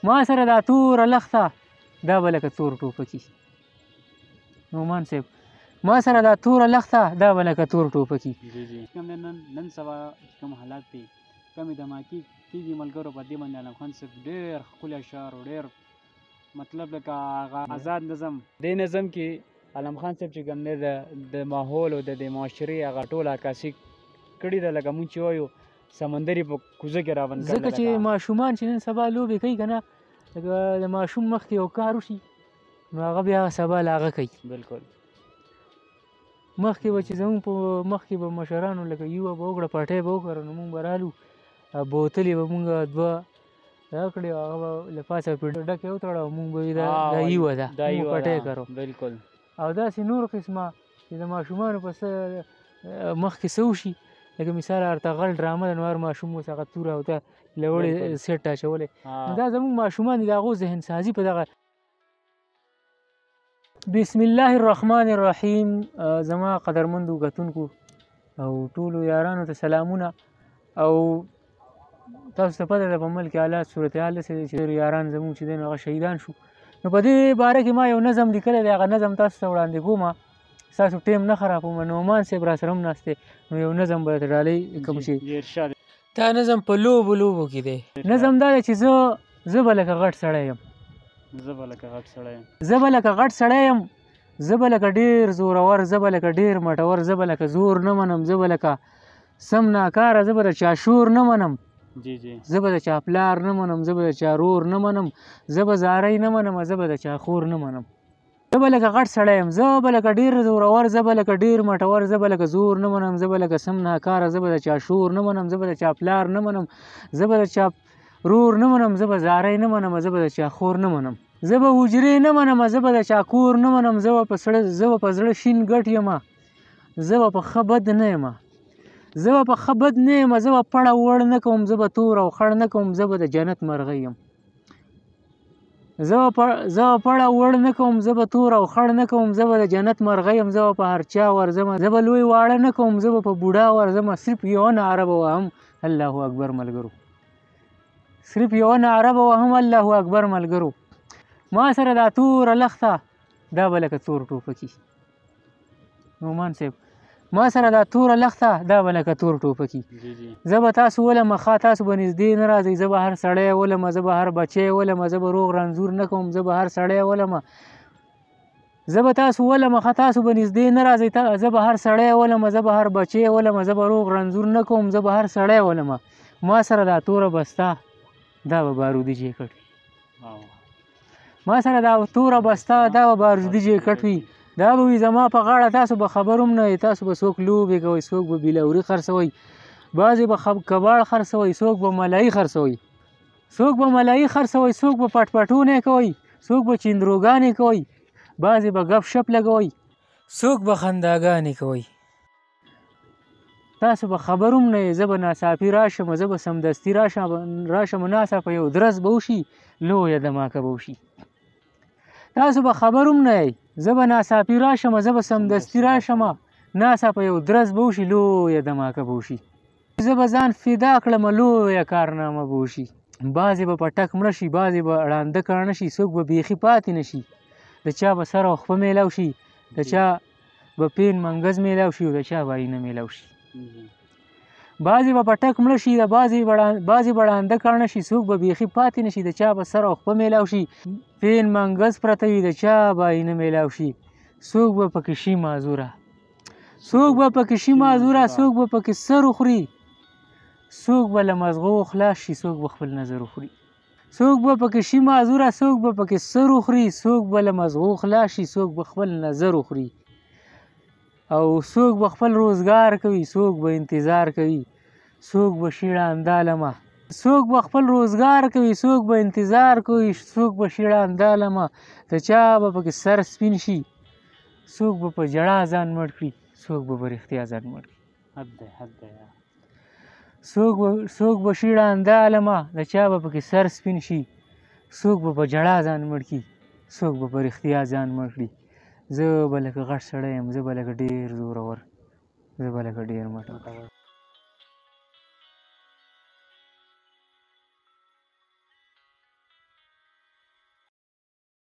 ما سره دا توره لخته دا به لکه تور ټوپکي. نعمان صاحب ما سره دا توره لخته دا به لکه تور ټوپکي. کوم نن سبا کوم حالات دي کمې دماکي کېږي ملګرو په دې باندې علم خان صاحب ډېر ښکلی اشعار او ډېر مطلب لکه هغه آزاد نظم دې نظم کې علم خان صاحب چې کوم دی د ماحول او د معاشرې هغه ټوله عکاسي کړې ده لکه مونږ چې وایو سمندري په کوزه کې راون کړل. ځکه چې ماشومان چې نن سبا لوبې کوي که نه لکه د ماشوم مخکې یو کار وشي نو هغه بیا سبا له هغه کوي. بلکل مخکې به چې زمونږ په مخکې به مشرانو لکه یوه به وکړه پټۍ به وکړه نو مونږ به رالو بوتلې به مونږ دوه دا کړې هغه به له پاسه پې ډکې وتړه او مونږ به وي دا یوه ده مونږ پټۍ کرو. بلکل او داسې نور قسمه چې د ماشومانو په څه مخکې څه وشي لکه مثال ارتغل ډرامه ده نو هر ماشوم اوس هغه توره او ته لوړې سیټ اچولی نو دا زموږ ماشومان دي د هغو ذهن سازي په دغه. بسم الله الرحمن الرحیم. زما قدرمندو کتونکو او ټولو یارانو ته سلامونه. او تاسو ته پته ده په ملک حالات صورتحال داسې دی چې یاران زموږ چې دی نو هغه شهیدان شو. نو په دې باره کې ما یو نظم لیکلی دی هغه نظم تاسو ته وړاندې کوم ستاسو ټیم نه خرابوم. نعمان صاحب را سره هم ناست دی نو یو نظم به درته ډالۍ کوم شي. دا نظم په لوبو کې دی. نظم دا دی چې زه به لکه غټ سړی یم. زه به لکه غټ سړی یم. زه به لکه ډېر زورور. زه به لکه ډېر مټور. زه به لکه زور نه منم. زه به لکه سم ناکاره. زه به د چا شور نه منم. زه به د چا پلار نه منم. زه به د چا رور نه منم. زه به زاری نه منم. زه به د چا خور نه منم. زه به لکه غټ سړی یم. زه به لکه ډېر زورور. زه به لکه ډېر مټور. زه به لکه زور نه منم. زه به لکه سم ناکاره. زه به د چا شور نه منم. زه به د چا پلار نه منم. زه به د چا رور نه منم. زه به زاری نه منم. زه به د چا خور نه منم. زه به حجرې نه منم. زه به د چا کور نه منم. زه به په زړه شین ګټ یم. زه به په ښه بد نه یم. زه به په ښه بد نه یم. زه به پړه وړ نه کوم. زه به تور او خړ نه کوم. زه به د جنت مرغۍ یم. زه به پړه وړ نه کوم. زه به تور او خړ نه کوم. زه به د جنت مرغۍ یم. زه به په هر چا ورځم. زه به لوی واړه نه کوم. زه به په بوډا ورځم. صرف یوه نعره به وهم الله اکبر ملګرو. صرف یوه نعره به وهم الله اکبر ملګرو. ما سره دا توره لخته دا به لکه تور ټوپکي. نعمان صاحب ما سره دا توره لخته دا به لکه تور ټوپکي. زه به تاسو ولم ښه تاسو به نږدې نه راځئ. زه به هر سړی ولم. زه به هر بچی ولم. زه به روغ رنځور نه کوم. زه به هر سړی ولم. زه به تاسو ولم ښه تاسو به نږدې نه راځئ. زه به هر سړی ولم. زه به هر بچی ولم. زه به روغ رنځور نه کوم. زه به هر سړی ولم. ما سره دا توره بسته دا به بارودي جیکټ وي. ما سره دا توره بسته دا به بارودي جیکټ وي. دا به وي زما په غاړه. تاسو به خبر هم نه وئ. تاسو به څوک لوبې کوئ. څوک به بیلوري خرڅوئ. بعضې به کباړ خرڅوئ. څوک به ملایي خرڅوئ. څوک به پټپټونې کوئ. څوک به چندروګانې کوئ. بعضې به ګپ شپ لګوئ. څوک به خنداګانې کوئ. تاسو به خبر هم نه یې. زه به ناڅاپي راشم. زه به سمدستي راشم. ناڅاپه یو درز به وشي لویه دماکه به وشي. تاسو به خبر هم نه یې. زه به ناڅاپي راشم. زه به سمدستي راشم. ناڅاپه یو درز به وشي لویه دماکه به وشي. زه به ځان فدا کړم لویه کارنامه به وشي. بعضې به په ټک مړه شي. بعضې به ړانده کاڼه شي. څوک به بیخي پاتې نه شي. د چا به سر او خپه میلاو شي. د چا به پین منګز میلاو شي او د چا به آینه میلاو شي. بعضې به په ټک مړه شي. بعضې به ړانده کاڼه شي. څوک به بیخي پاتې نه شي. د چا به سر او خپه میلاو شي. پین منګز پرته وي. د چا به آینه میلاو شي. څوک به پکې شي معذوره. څوک به پکې سر وخوري. څوک به له مزغو خلاص شي. څوک به خپل نظر وخوري. څوک به پکې شي معذوره. څوک به پکې سر وخوري. څوک به له مزغو خلاص شي. څوک به خپل نظر وخوري. او څوک به خپل روزګار کوي. څوک به انتظار کوي. څوک به شي ړانده لمه. څوک به خپل روزګار کوي. څوک به انتظار کوي. څوک به شي ړانده لمه. د چا به پکې سر سپین شي. څوک به په ژړا ځان مړ کړي. څوک به په رښتیا ځان مړ کړي. څوک به شي ړانده لمه. د چا به پکې سر سپین شي. څوک به په ژړا ځان مړ کړي. څوک به په رښتیا ځان مړ کړي. زه به لکه غټ سړی یم. زه به لکه ډېر زورور. زه به لکه ډېر مټور.